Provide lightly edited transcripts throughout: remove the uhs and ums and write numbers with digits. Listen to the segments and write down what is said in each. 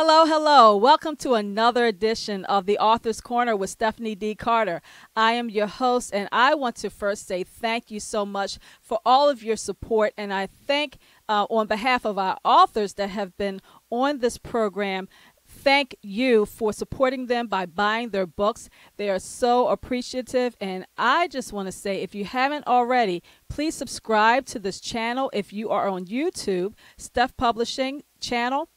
Hello, hello. Welcome to another edition of the Author's Corner with Stephanie D. Carter. I am your host, and I want to first say thank you so much for all of your support. And I thank, on behalf of our authors that have been on this program, thank you for supporting them by buying their books. They are so appreciative. And I just want to say, if you haven't already, please subscribe to this channel. If you are on YouTube, Steph Publishing channel.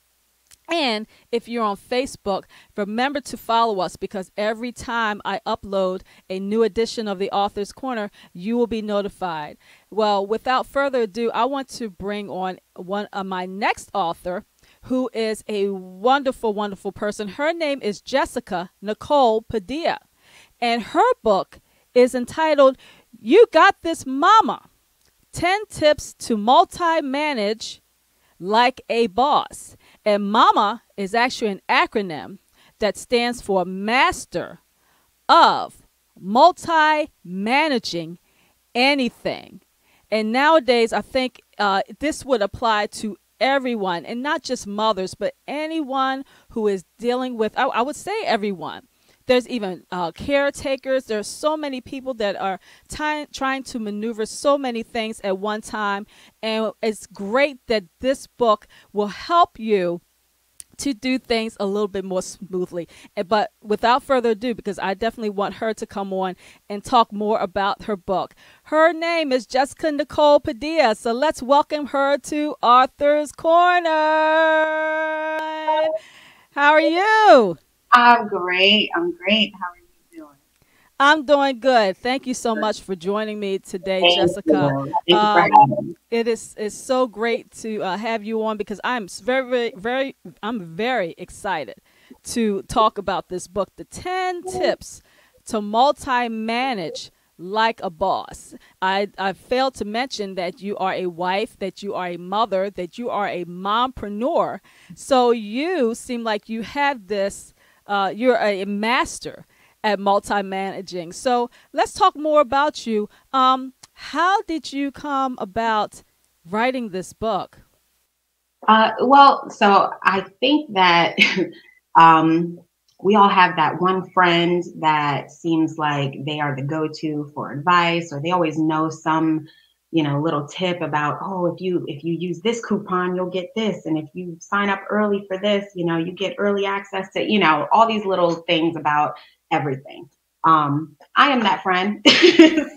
And if you're on Facebook, remember to follow us, because every time I upload a new edition of the Author's Corner, you will be notified. Well, without further ado, I want to bring on one of my next author, who is a wonderful, wonderful person. Her name is Jessica Nicole Padilla, and her book is entitled, You Got This M.O.M.M.A, 10 Tips to Multi-Manage Like a Boss. And MAMA is actually an acronym that stands for Master of Multi-Managing Anything. And nowadays, I think this would apply to everyone, and not just mothers, but anyone who is dealing with, I would say everyone. There's even caretakers. There's so many people that are trying to maneuver so many things at one time. And it's great that this book will help you to do things a little bit more smoothly. But without further ado, because I definitely want her to come on and talk more about her book. Her name is Jessica Nicole Padilla. So let's welcome her to Author's Corner. How are you? I'm great. I'm great. How are you doing? I'm doing good. Thank you so much for joining me today, Jessica. Thank you for having me. It's so great to have you on, because I'm very excited to talk about this book, The 10 Tips to Multi-Manage Like a Boss. I failed to mention that you are a wife, that you are a mother, that you are a mompreneur. So you seem like you have this. You're a master at multi-managing. So let's talk more about you. How did you come about writing this book? So I think that we all have that one friend that seems like they are the go-to for advice, or they always know some, little tip about, oh, if you use this coupon, you'll get this. And if you sign up early for this, you get early access to, all these little things about everything. I am that friend. You're the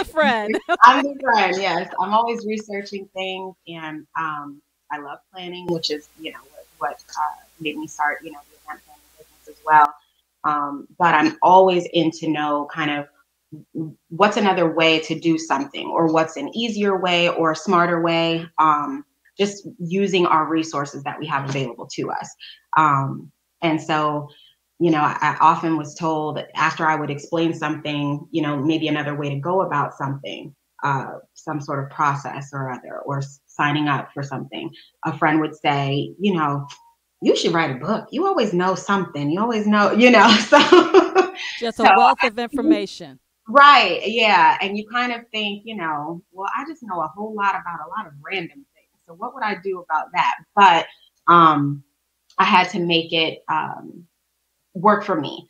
friend. I'm the friend. Yes. I'm always researching things, and I love planning, which is, what made me start, the event planning business as well. But I'm always in to know kind of what's another way to do something, or what's an easier way or a smarter way, just using our resources that we have available to us. And so, I often was told, after I would explain something, maybe another way to go about something, some sort of process or other, or signing up for something, a friend would say, you should write a book. You always know something. You always know, so just a wealth of information. Right. Yeah. And you kind of think, well, I just know a whole lot about a lot of random things. So what would I do about that? But I had to make it work for me.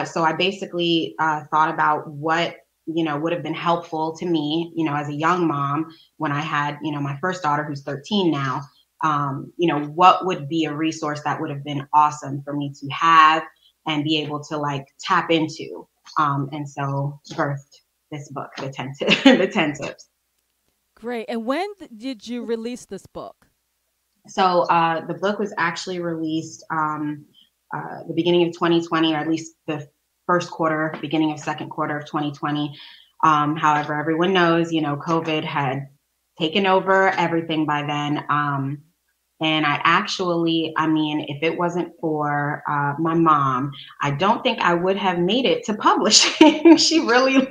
So I basically thought about what, would have been helpful to me, as a young mom, when I had, my first daughter, who's 13 now. What would be a resource that would have been awesome for me to have and be able to tap into. And so birthed this book, the 10 tips. Great. And when did you release this book? So the book was actually released the beginning of 2020, or at least the first quarter, beginning of second quarter of 2020. However, everyone knows, COVID had taken over everything by then. And if it wasn't for my mom, I don't think I would have made it to publishing. She really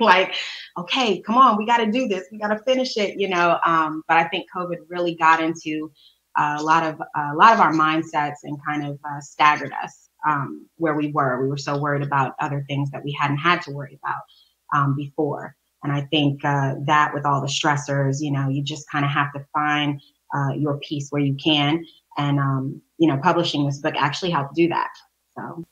okay, come on, we got to do this. We got to finish it, But I think COVID really got into a lot of our mindsets and kind of staggered us where we were. We were so worried about other things that we hadn't had to worry about before. And I think that with all the stressors, you just kind of have to find your peace where you can. you know, publishing this book actually helped do that. So.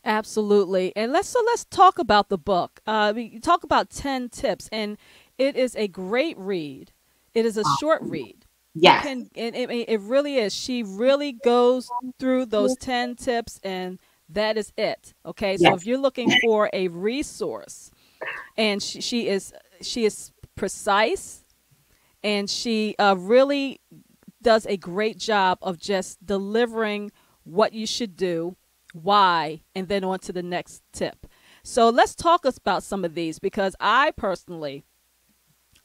Absolutely. And let's talk about the book. You talk about 10 tips, and it is a great read. It is a short read. You Yes. can, and it really is. She really goes through those 10 tips, and that is it. Okay. So Yes. if you're looking for a resource, and she is precise, and she really does a great job of just delivering what you should do, why, and then on to the next tip. So let's talk about some of these, because I personally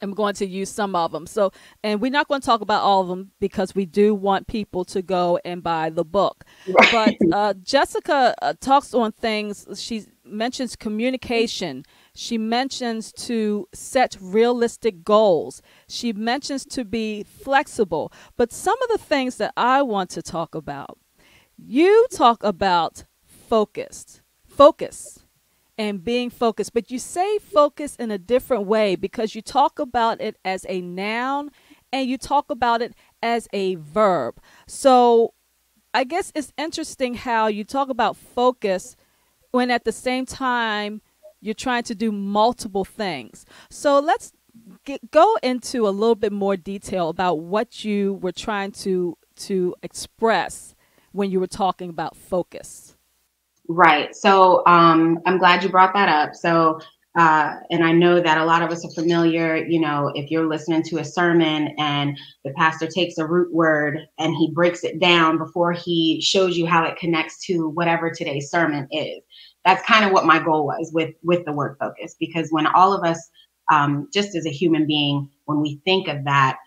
am going to use some of them. So, and we're not going to talk about all of them because we do want people to go and buy the book. Right. But Jessica talks on things. She mentions communication. She mentions to set realistic goals. She mentions to be flexible. But some of the things that I want to talk about, you talk about focus and being focused, but you say focus in a different way, because you talk about it as a noun and you talk about it as a verb. So I guess it's interesting how you talk about focus when at the same time you're trying to do multiple things. So let's go into a little bit more detail about what you were trying to express when you were talking about focus. Right. So I'm glad you brought that up. So, and I know that a lot of us are familiar, you know, if you're listening to a sermon and the pastor takes a root word and he breaks it down before he shows you how it connects to whatever today's sermon is. That's kind of what my goal was with the word focus, because when all of us, just as a human being, when we think of that,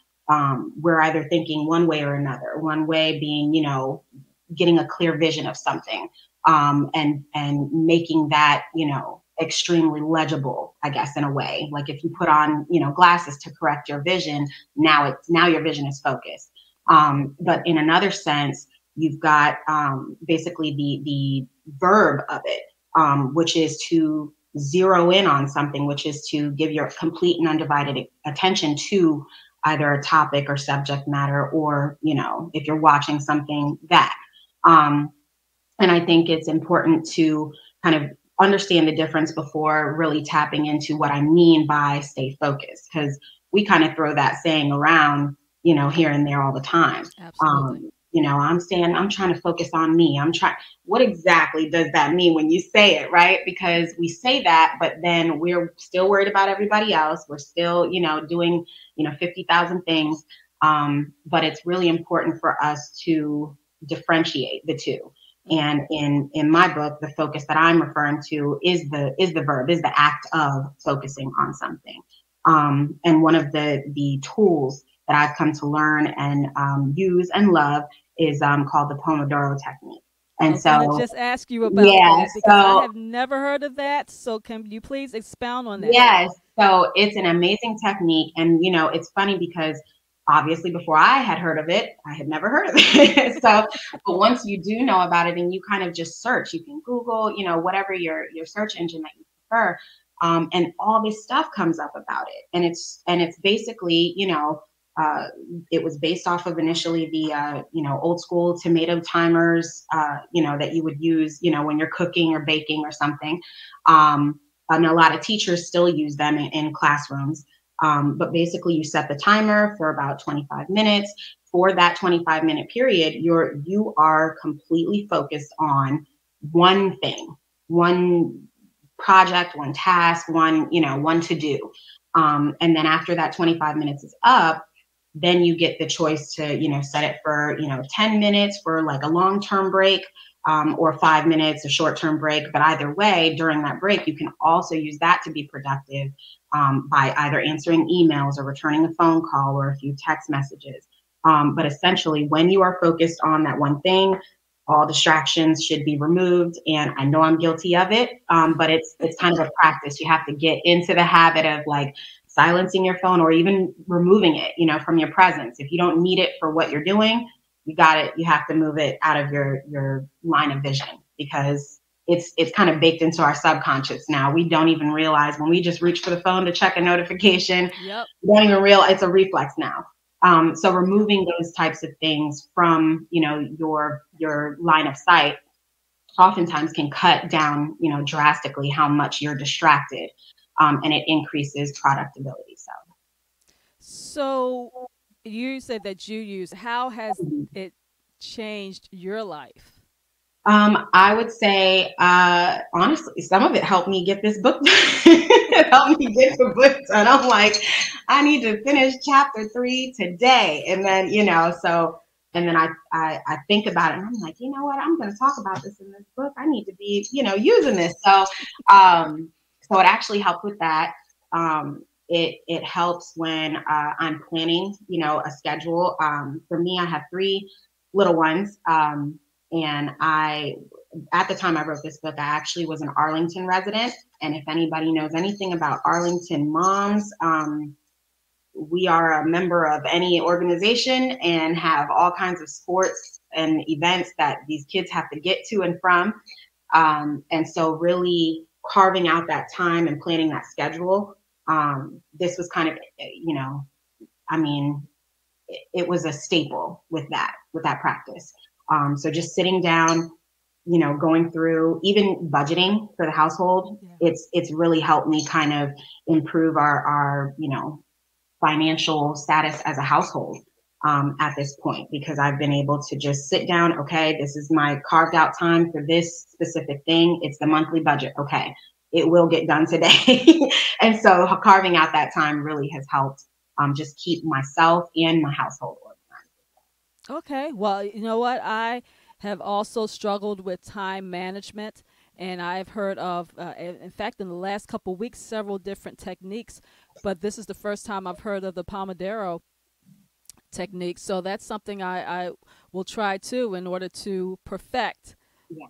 we're either thinking one way or another. One way being, you know, getting a clear vision of something, and making that, you know, extremely legible, I guess, in a way. Like if you put on, you know, glasses to correct your vision, now your vision is focused. But in another sense, you've got basically the verb of it, which is to zero in on something, which is to give your complete and undivided attention to either a topic or subject matter, or, you know, if you're watching something, that. And I think it's important to kind of understand the difference before really tapping into what I mean by stay focused, because we kind of throw that saying around, you know, here and there all the time. Absolutely. You know, I'm trying to focus on me. What exactly does that mean when you say it, right? Because we say that, but then we're still worried about everybody else. We're still, you know, doing, you know, 50,000 things. But it's really important for us to differentiate the two. And in my book, the focus that I'm referring to is the verb, is the act of focusing on something. And one of the tools that I've come to learn and use and love is called the Pomodoro technique. And I was going to just ask you about that, because I have never heard of that. So can you please expound on that? Yes. So it's an amazing technique. And, you know, it's funny because obviously before I had heard of it, I had never heard of it. So, but once you do know about it and you kind of just search, you can Google, you know, whatever your search engine that you prefer. And all this stuff comes up about it. And it's basically, you know, it was based off of initially the, you know, old school tomato timers, you know, that you would use, you know, when you're cooking or baking or something. And a lot of teachers still use them in classrooms. But basically you set the timer for about 25 minutes. For that 25-minute period, you are completely focused on one thing, one project, one task, one to do. And then after that 25 minutes is up, then you get the choice to, you know, set it for, you know, 10 minutes for like a long-term break, or 5 minutes, a short-term break. But either way, during that break, you can also use that to be productive, by either answering emails or returning a phone call or a few text messages. But essentially, when you are focused on that one thing, all distractions should be removed. And I know I'm guilty of it, but it's kind of a practice. You have to get into the habit of like silencing your phone or even removing it, you know, from your presence. If you don't need it for what you're doing, you have to move it out of your line of vision, because it's kind of baked into our subconscious now. We don't even realize when we just reach for the phone to check a notification. Yep. We don't even realize it's a reflex now. So removing those types of things from, your line of sight oftentimes can cut down, drastically how much you're distracted, and it increases productivity. So you said that you use, how has So. it changed your life? I would say, honestly, some of it helped me get this book. It helped me get the book done. I'm like, I need to finish chapter 3 today. And then, and then I think about it and I'm like, you know what? I'm going to talk about this in this book. I need to be, using this. So it actually helped with that. It helps when I'm planning, a schedule. For me, I have 3 little ones. And at the time I wrote this book, I actually was an Arlington resident. And if anybody knows anything about Arlington moms, we are a member of any organization and have all kinds of sports and events that these kids have to get to and from. And so really carving out that time and planning that schedule, this was kind of, I mean, it was a staple with that practice. So just sitting down, going through even budgeting for the household, it's really helped me kind of improve our financial status as a household, at this point, because I've been able to just sit down. Okay, this is my carved out time for this specific thing. It's the monthly budget. Okay, it will get done today. And so carving out that time really has helped, just keep myself and my household organized. Okay. Well, you know what? I have also struggled with time management, and I've heard of, in fact, in the last couple weeks, several different techniques. But this is the first time I've heard of the Pomodoro technique. So that's something I will try too in order to perfect Yeah.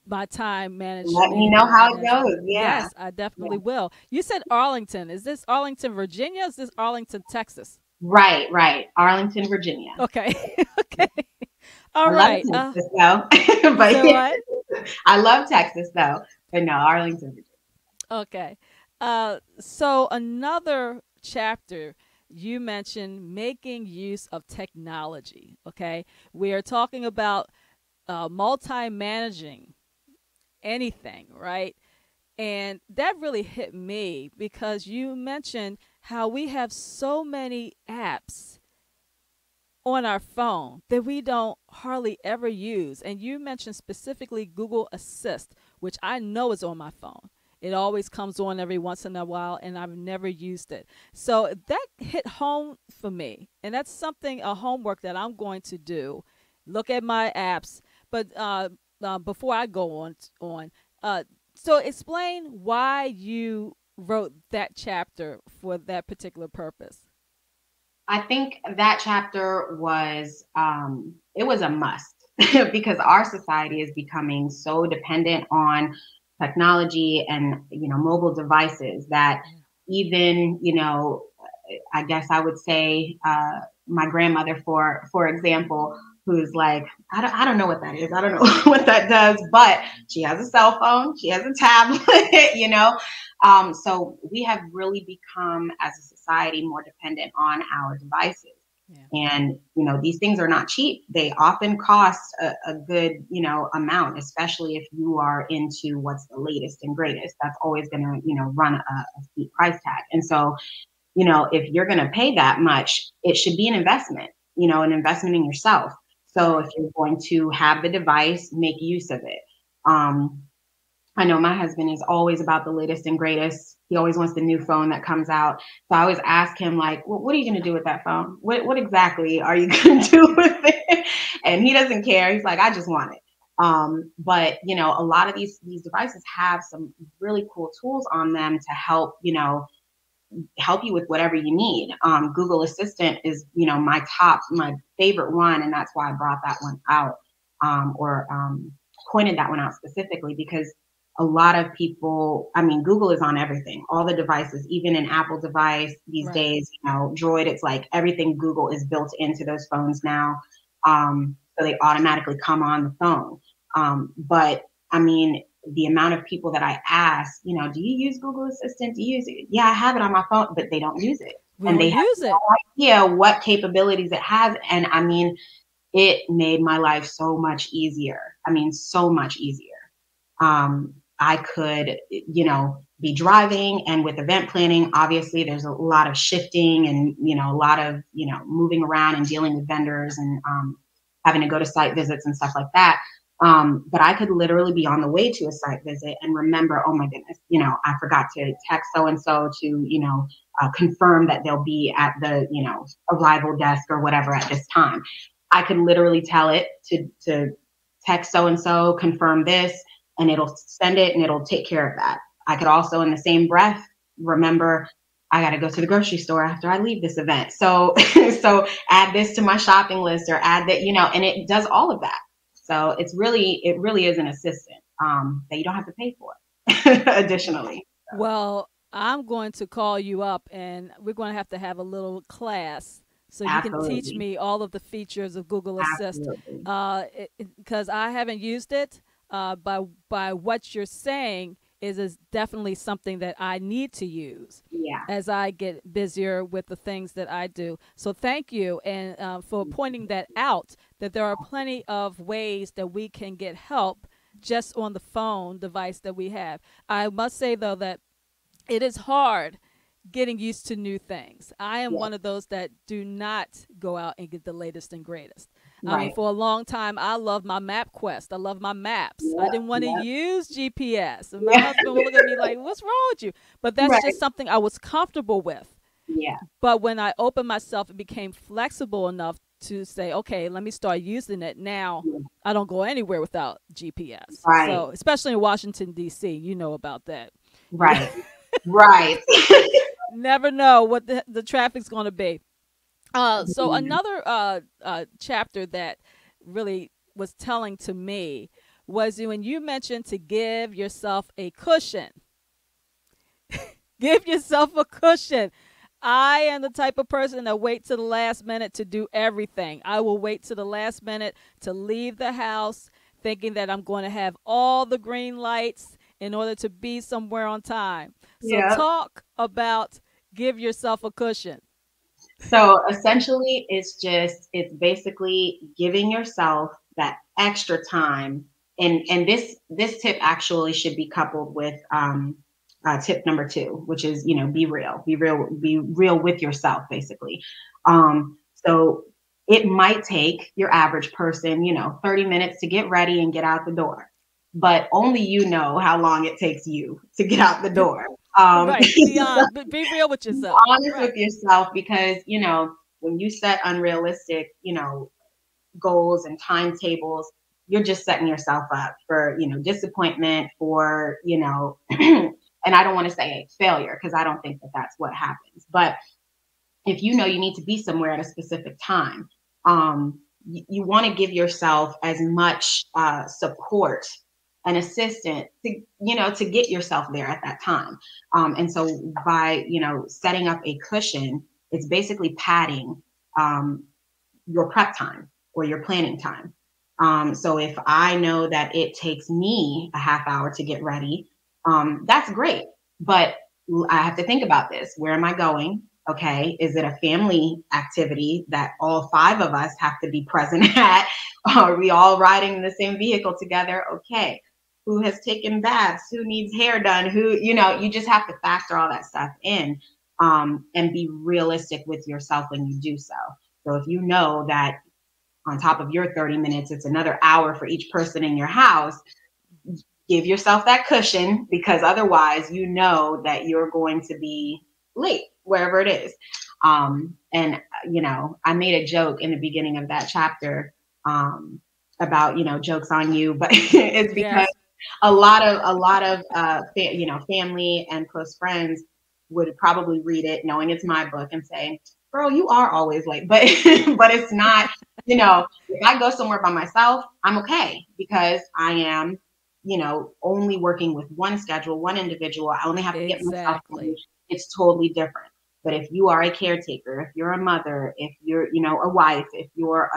my time Let management. me know how it Management. goes. Yeah. Yes, I definitely Yeah. will. You said Arlington. Is this Arlington, Virginia? Is this Arlington, Texas? Right, right. Arlington, Virginia. Okay. Okay. All I love right. Texas though. You But said what? I love Texas though. But no, Arlington, Virginia. Okay. So another chapter, you mentioned making use of technology. Okay. We are talking about multi managing anything, right? And that really hit me because you mentioned how we have so many apps on our phone that we don't hardly ever use. And you mentioned specifically Google Assist, which I know is on my phone. It always comes on every once in a while, and I've never used it. So that hit home for me. And that's something, a homework that I'm going to do. Look at my apps. But before I go uh, so explain why you wrote that chapter for that particular purpose. I think that chapter was, it was a must because our society is becoming so dependent on technology and, mobile devices that Yeah. even, I guess I would say, my grandmother, for example, who's like, I don't know what that is. I don't know what that does, but she has a cell phone, she has a tablet, so we have really become, as a society, more dependent on our devices. Yeah. And, these things are not cheap. They often cost a good, amount, especially if you are into what's the latest and greatest. That's always going to, run a steep price tag. And so, if you're going to pay that much, it should be an investment, an investment in yourself. So Right. if you're going to have the device, make use of it. Um, I know my husband is always about the latest and greatest. He always wants the new phone that comes out. So I always ask him, like, well, what are you going to do with that phone? What exactly are you going to do with it? And he doesn't care. He's like, I just want it. But a lot of these devices have some really cool tools on them to help you with whatever you need. Google Assistant is, my favorite one, and that's why I brought that one out, or pointed that one out specifically because a lot of people, I mean, Google is on everything, all the devices, even an Apple device these Right. days, Droid, it's like everything Google is built into those phones now. So they automatically come on the phone. But I mean, the amount of people that I ask, do you use Google Assistant? Do you use it? Yeah, I have it on my phone, but they don't use it. We and don't they have use it. no idea what capabilities it has. And I mean, it made my life so much easier. I mean, so much easier. I could, be driving, and with event planning, obviously there's a lot of shifting and, a lot of, moving around and dealing with vendors and having to go to site visits and stuff like that. But I could literally be on the way to a site visit and remember, oh my goodness, I forgot to text so-and-so to, confirm that they'll be at the, arrival desk or whatever at this time. I could literally tell it to text so-and-so, confirm this, and it'll send it and it'll take care of that. I could also, in the same breath, remember I got to go to the grocery store after I leave this event. So, so add this to my shopping list, or add that, and it does all of that. So it really is an assistant that you don't have to pay for additionally. So. Well, I'm going to call you up and we're going to have a little class so you can teach me all of the features of Google Assist. Because I haven't used it. By what you're saying is definitely something that I need to use as I get busier with the things that I do. So thank you and for pointing that out, that there are plenty of ways that we can get help just on the phone device that we have. I must say, though, that it is hard getting used to new things. I am one of those that do not go out and get the latest and greatest. I mean, for a long time, I loved my MapQuest. I love my maps. I didn't want to use GPS. And my husband would look at me like, what's wrong with you? But that's just something I was comfortable with. Yeah. But when I opened myself and became flexible enough to say, okay, let me start using it now, I don't go anywhere without GPS. Right. So, especially in Washington, D.C., you know about that. Right. Right. Never know what the traffic's going to be. So another chapter that really was telling to me was when you mentioned to give yourself a cushion. Give yourself a cushion. I am the type of person that wait to the last minute to do everything. I will wait to the last minute to leave the house thinking that I'm going to have all the green lights in order to be somewhere on time. So talk about give yourself a cushion. So essentially, it's basically giving yourself that extra time. And this tip actually should be coupled with tip number 2, which is, be real with yourself, basically. So it might take your average person, 30 minutes to get ready and get out the door, but only you know how long it takes you to get out the door. Right. Be real with yourself. Honest with yourself, because, when you set unrealistic, goals and timetables, you're just setting yourself up for, disappointment, for, and I don't want to say failure, because I don't think that that's what happens. But if you know you need to be somewhere at a specific time, you want to give yourself as much support an assistant to get yourself there at that time. And so by, setting up a cushion, it's basically padding your prep time or your planning time. So if I know that it takes me a half hour to get ready, that's great. But I have to think about this. Where am I going? Okay. Is it a family activity that all 5 of us have to be present at? Are we all riding in the same vehicle together? Okay. Who has taken baths? Who needs hair done? Who, you just have to factor all that stuff in, and be realistic with yourself when you do so. So if you know that on top of your 30 minutes, it's another hour for each person in your house, give yourself that cushion, because otherwise, that you're going to be late wherever it is. And, I made a joke in the beginning of that chapter about, jokes on you, but it's because a lot of family and close friends would probably read it knowing it's my book and say, girl, you are always late. But but it's not, if I go somewhere by myself, I'm okay, because I am, only working with one schedule, one individual. I only have to get myself ready. It's totally different. But if you are a caretaker, if you're a mother, if you're, a wife, if you're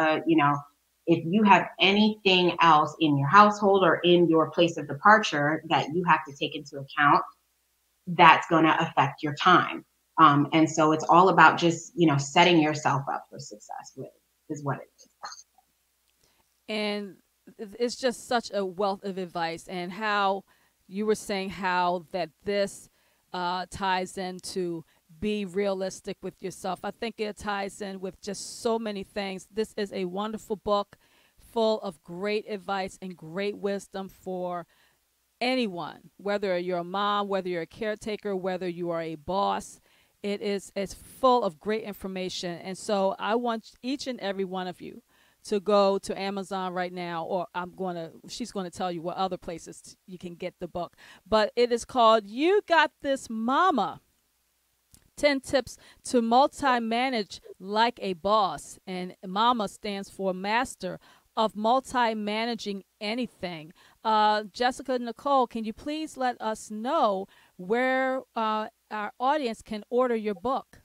if you have anything else in your household or in your place of departure that you have to take into account, that's going to affect your time. And so it's all about just, setting yourself up for success with is what it is. And it's just such a wealth of advice, and how you were saying how that this ties into be realistic with yourself. I think it ties in with just so many things. This is a wonderful book full of great advice and great wisdom for anyone, whether you're a mom, whether you're a caretaker, whether you are a boss. It's full of great information. And so I want each and every one of you to go to Amazon right now, or she's going to tell you what other places you can get the book. But it is called You Got This Mama, 10 Tips to Multi-Manage Like a Boss. And MAMA stands for Master of Multi-Managing Anything. Jessica Nicole, can you please let us know where our audience can order your book?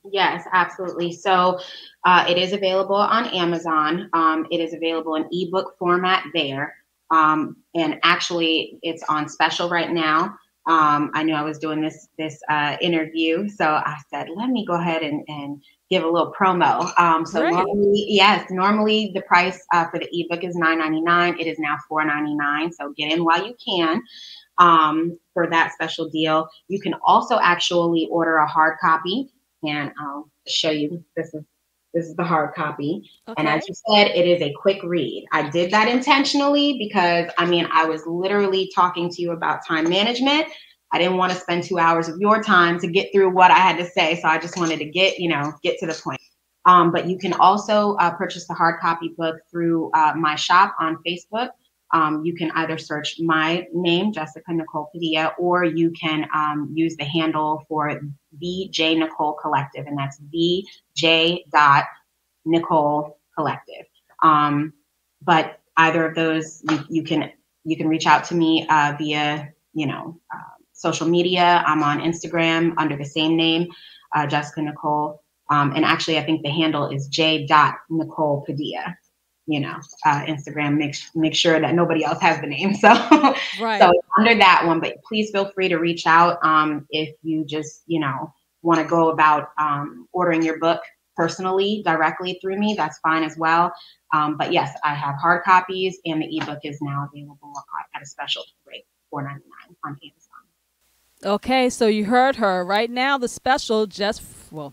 Yes, absolutely. So it is available on Amazon. It is available in ebook format there. And actually, it's on special right now. I knew I was doing this interview, so I said, let me go ahead and give a little promo. So normally the price for the ebook is $9.99. It is now $4.99. So get in while you can for that special deal. You can also actually order a hard copy, and I'll show you. This is the hard copy. Okay. And as you said, it is a quick read. I did that intentionally because, I was literally talking to you about time management. I didn't want to spend 2 hours of your time to get through what I had to say. So I just wanted to get to the point. But you can also purchase the hard copy book through my shop on Facebook. You can either search my name, Jessica Nicole Padilla, or you can use the handle for VJ Nicole Collective, and that's VJ Nicole Collective. But either of those, you can reach out to me via social media. I'm on Instagram under the same name, Jessica Nicole, and actually I think the handle is J. Nicole Padilla. Instagram, make sure that nobody else has the name. So, right. So under that one, but please feel free to reach out if you just, want to go about ordering your book personally, directly through me. That's fine as well. But yes, I have hard copies, and the ebook is now available at a special rate, $4.99 on Amazon. Okay, so you heard her. Right now, the special,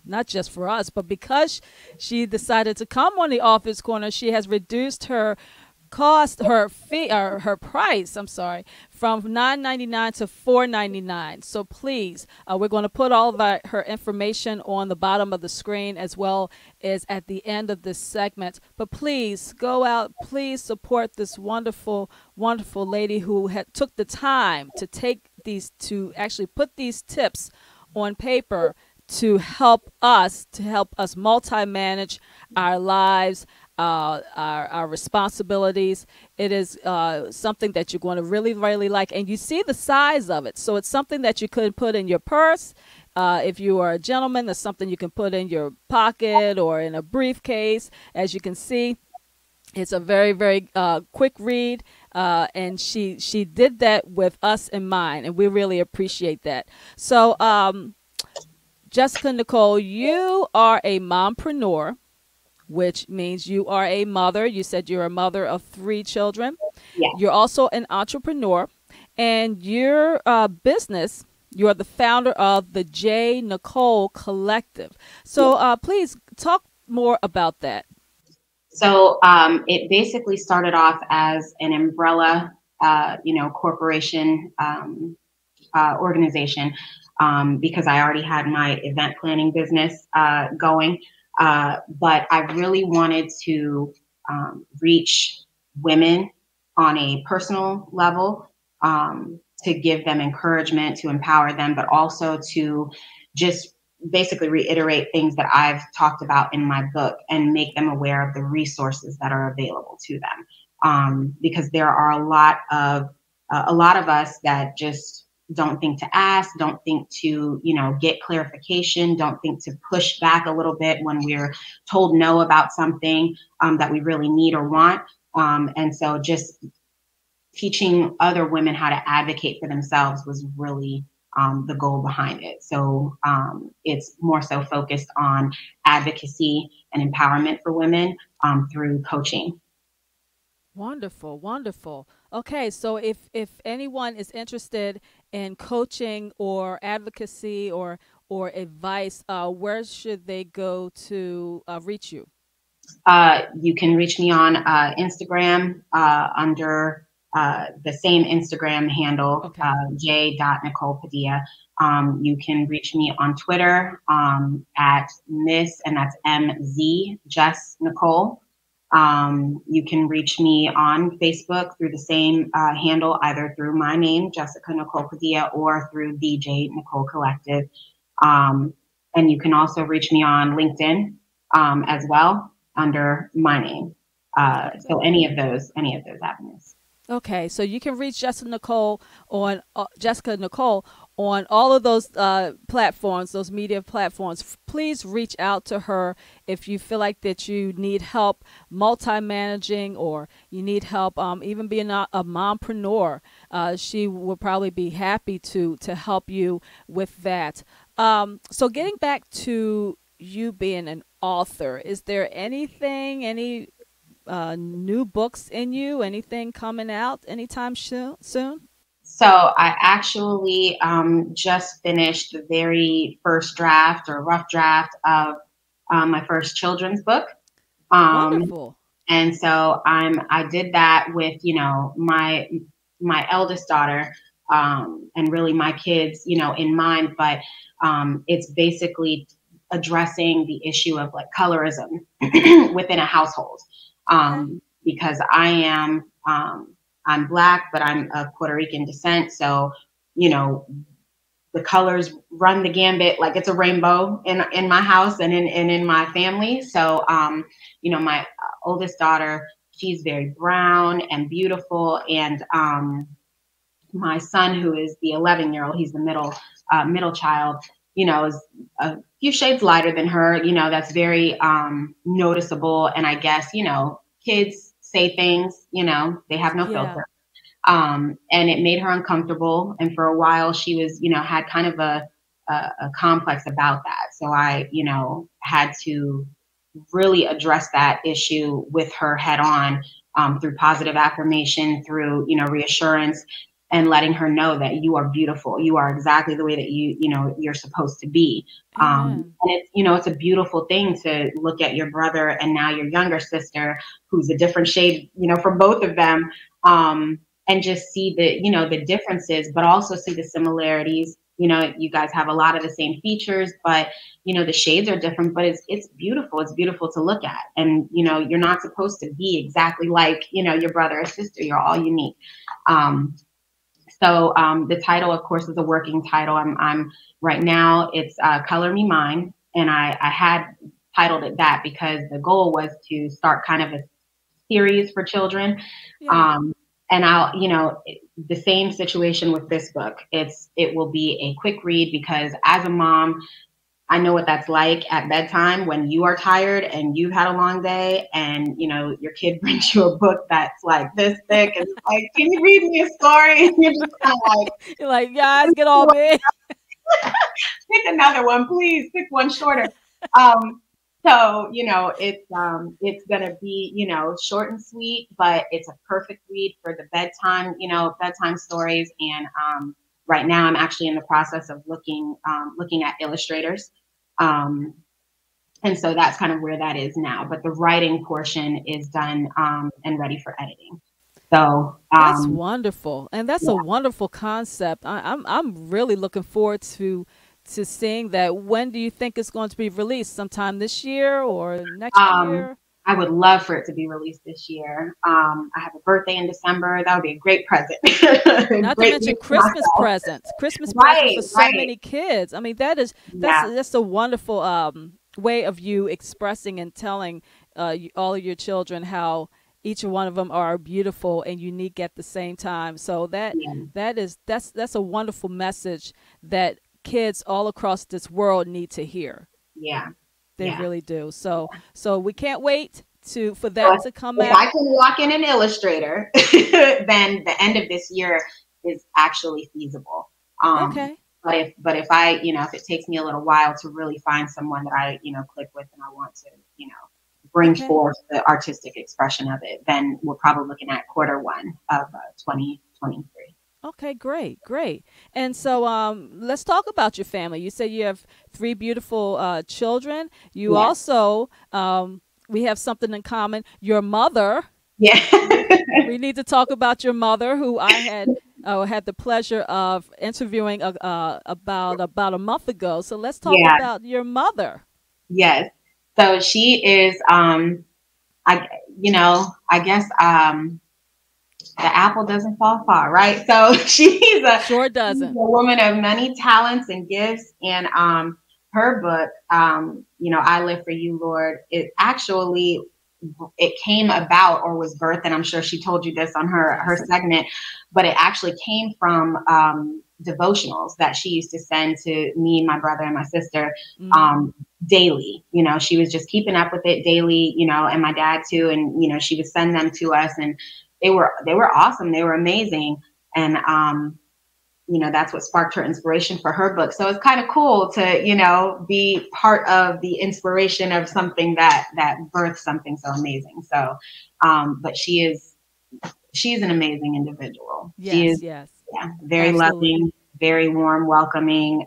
not just for us, but because she decided to come on the Author's Corner, she has reduced her fee, or her price, from $9.99 to $4.99. So please, we're going to put all of her information on the bottom of the screen, as well as at the end of this segment. But please go out, please support this wonderful, wonderful lady who took the time to actually put these tips on paper to help us multi-manage our lives, our responsibilities. It is something that you're going to really, really like, and you see the size of it. So it's something that you could put in your purse. If you are a gentleman, that's something you can put in your pocket or in a briefcase. As you can see, it's a very, very quick read, and she did that with us in mind, and we really appreciate that. So, Jessica Nicole, you are a mompreneur, which means you are a mother. You said you're a mother of 3 children. Yeah. You're also an entrepreneur, and your business, you're the founder of the J. Nicole Collective. So please talk more about that. So it basically started off as an umbrella, corporation organization, because I already had my event planning business going. But I really wanted to reach women on a personal level, to give them encouragement, to empower them, but also to just basically reiterate things that I've talked about in my book and make them aware of the resources that are available to them. Because there are a lot of us that just don't think to ask, don't think to, get clarification, don't think to push back a little bit when we're told no about something that we really need or want. And so just teaching other women how to advocate for themselves was really the goal behind it. So it's more so focused on advocacy and empowerment for women through coaching. Wonderful, wonderful. Okay, so if anyone is interested in coaching or advocacy or advice, where should they go to reach you? You can reach me on Instagram under the same Instagram handle, Okay. j.Nicole Padilla. You can reach me on Twitter at Miss, and that's MZ, Jess Nicole. You can reach me on Facebook through the same handle, either through my name, Jessica Nicole Padilla, or through DJ Nicole Collective. Um, and you can also reach me on LinkedIn as well under my name. So Okay. any of those avenues. Okay, so you can reach Jessica Nicole on all of those platforms, those media platforms. Please reach out to her if you feel like that you need help multi-managing or you need help even being a mompreneur. She will probably be happy to help you with that. So getting back to you being an author, is there any new books in you? Anything coming out anytime soon? So I actually just finished the very first draft or rough draft of my first children's book. Um, Wonderful. and so I did that with, my eldest daughter, and really my kids, in mind, but it's basically addressing the issue of like colorism within a household. Okay. Because I'm Black, but I'm of Puerto Rican descent. So, you know, the colors run the gambit, like it's a rainbow in my house and in my family. So, my oldest daughter, she's very brown and beautiful. And my son, who is the 11-year-old, he's the middle child, is a few shades lighter than her. That's very noticeable. And I guess, kids say things, they have no Yeah. filter. And it made her uncomfortable. And for a while, she was, had kind of a complex about that. So I, had to really address that issue with her head on, through positive affirmation, through, reassurance, and letting her know that you are beautiful. You are exactly the way that you're supposed to be. Amen. And it's, it's a beautiful thing to look at your brother and now your younger sister, who's a different shade, from both of them. And just see the differences, but also see the similarities. You guys have a lot of the same features, but the shades are different, but it's beautiful. It's beautiful to look at. And you're not supposed to be exactly like your brother or sister. You're all unique. So the title, of course, is a working title. I'm right now. It's Color Me Mine, and I had titled it that because the goal was to start kind of a series for children. Yeah. And the same situation with this book. It will be a quick read because as a mom, I know what that's like at bedtime when you are tired and you've had a long day and, your kid brings you a book that's like this thick and it's like, can you read me a story? And you're just kind of like, You're like, guys, get all big. pick another one, please. Pick one shorter. Um, so, it's gonna be, short and sweet, but it's a perfect read for the bedtime stories. And right now I'm actually in the process of looking at illustrators. Um, and so that's kind of where that is now. But the writing portion is done and ready for editing. So That's wonderful, and that's yeah. a wonderful concept. I'm really looking forward to seeing that. When do you think it's going to be released? Sometime this year or next Um, year? I would love for it to be released this year. I have a birthday in December. That would be a great present. Not to Great mention gift for myself. Christmas presents Right, for so right. many kids. I mean, Yeah, that's a wonderful way of you expressing and telling all of your children how each one of them are beautiful and unique at the same time. So yeah, that's a wonderful message that kids all across this world need to hear. yeah, They yeah. really do. So we can't wait to for So that to come if I out. can walk in an illustrator, then the end of this year is actually feasible. Um, Okay. But if I, if it takes me a little while to really find someone that I, click with and I want to, bring Okay. forth the artistic expression of it, then we're probably looking at Q1 of 2023. Okay, great, great. And so let's talk about your family. You say you have three beautiful children. You Yeah. also, we have something in common. Your mother. Yeah. We need to talk about your mother, who I had the pleasure of interviewing about a month ago. So let's talk Yeah. about your mother. Yes. So she is, I, I guess, the apple doesn't fall far, right? So Sure she's a doesn't. woman of many talents and gifts. And her book, I Live for You, Lord, it came about or was birthed, and I'm sure she told you this on her Yes. segment, but it actually came from devotionals that she used to send to me, my brother, and my sister daily. She was just keeping up with it daily, and my dad too, and she would send them to us, and they were awesome. They were amazing, and that's what sparked her inspiration for her book. So it's kind of cool to, be part of the inspiration of something that birthed something so amazing. So, but she's an amazing individual. She Yes, is, yes. yeah, very Absolutely. loving, very warm, welcoming.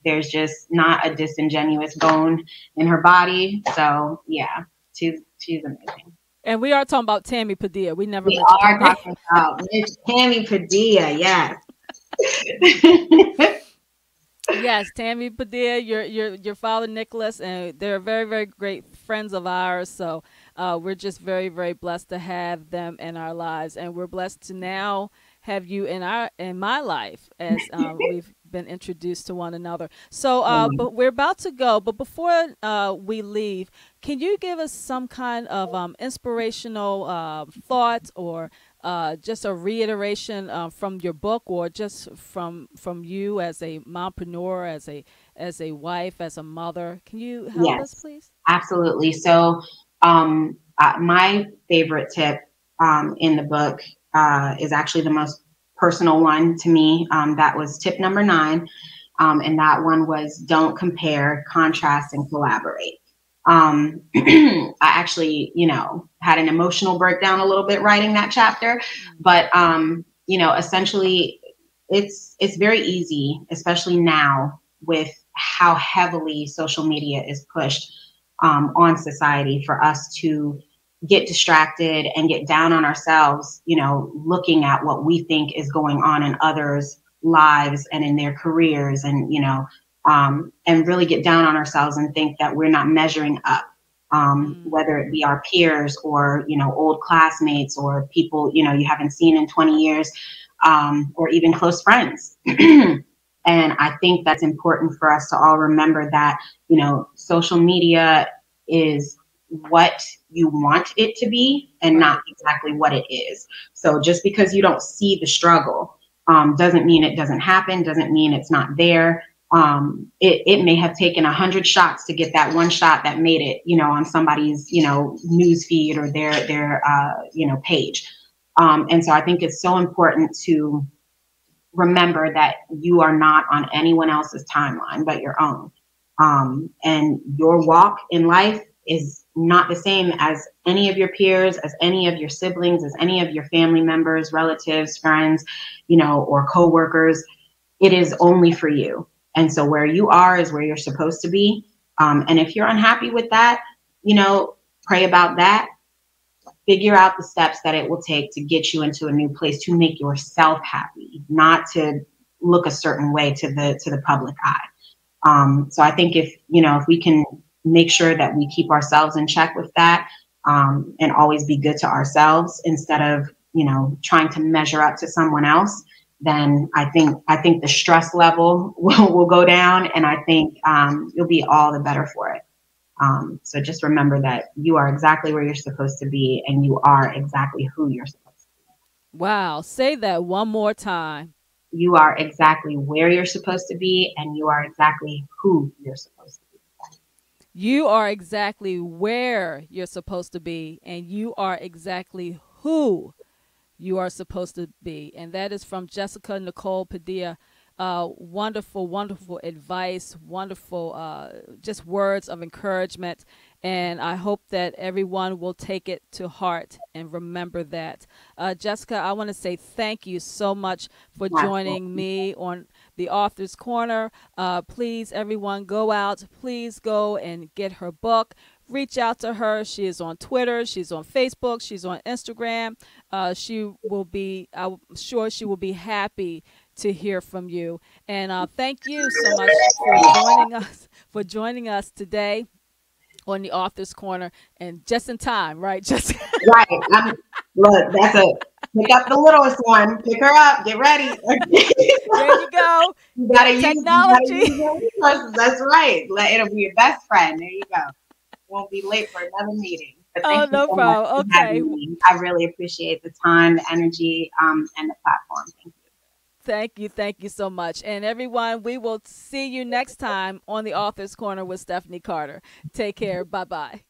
There's just not a disingenuous bone in her body. So yeah, she's amazing. And we are talking about Tammy Padilla. We never We mentioned her are name. talking about Miss Tammy Padilla. Yes. Yes, Tammy Padilla, your father Nicholas, and they're very, very great friends of ours. So we're just very, very blessed to have them in our lives, and we're blessed to now have you in my life as we've been introduced to one another. So, but we're about to go. But before we leave, can you give us some kind of inspirational thought or just a reiteration from your book, or just from you as a mompreneur, as a wife, as a mother? Can you help us, Yes, please? absolutely. So, my favorite tip in the book is actually the most personal one to me. That was tip number 9. And that one was don't compare, contrast, and collaborate. I actually, had an emotional breakdown a little bit writing that chapter, but, essentially it's very easy, especially now with how heavily social media is pushed on society, for us to get distracted and get down on ourselves, looking at what we think is going on in others' lives and in their careers, and really get down on ourselves and think that we're not measuring up, whether it be our peers or, old classmates or people, you haven't seen in 20 years, or even close friends. And I think that's important for us to all remember that, social media is what you want it to be and not Right. exactly what it is. So just because you don't see the struggle, doesn't mean it doesn't happen, doesn't mean it's not there. It may have taken 100 shots to get that one shot that made it, on somebody's, news feed or their page. And so I think it's so important to remember that you are not on anyone else's timeline but your own. And your walk in life is not the same as any of your peers, as any of your siblings, as any of your family members, relatives, friends, or coworkers. It is only for you. And so where you are is where you're supposed to be. And if you're unhappy with that, pray about that. Figure out the steps that it will take to get you into a new place, to make yourself happy, not to look a certain way to the public eye. So I think if we can make sure that we keep ourselves in check with that, and always be good to ourselves instead of, trying to measure up to someone else, then I think the stress level will go down, and I think you'll be all the better for it. So just remember that you are exactly where you're supposed to be, and you are exactly who you're supposed to Wow. Say that one more time. be. You are exactly where you're supposed to be, and you are exactly who you're supposed to be. You are exactly where you're supposed to be, and you are exactly who you are supposed to be. And that is from Jessica Nicole Padilla. Wonderful, wonderful advice, wonderful just words of encouragement. And I hope that everyone will take it to heart and remember that. Jessica, I want to say thank you so much for joining Absolutely. me on the Author's Corner. Please, everyone, go out. Please go and get her book. Reach out to her. She is on Twitter. She's on Facebook. She's on Instagram. She will be, I'm sure she will be happy to hear from you. And thank you so much for joining us today on the Author's Corner, and just in time, right? Just Right. Look, that's a pick up the littlest one. Pick her up. Get ready. there you go. You gotta Technology. use your resources. That's right. It'll be your best friend. There you go. Won't be late for another meeting. But Oh, thank you no so much problem. for Okay. having me. I really appreciate the time, the energy, and the platform. Thank you. Thank you. Thank you so much. And everyone, we will see you next time on the Author's Corner with Stephanie Carter. Take care. Bye bye.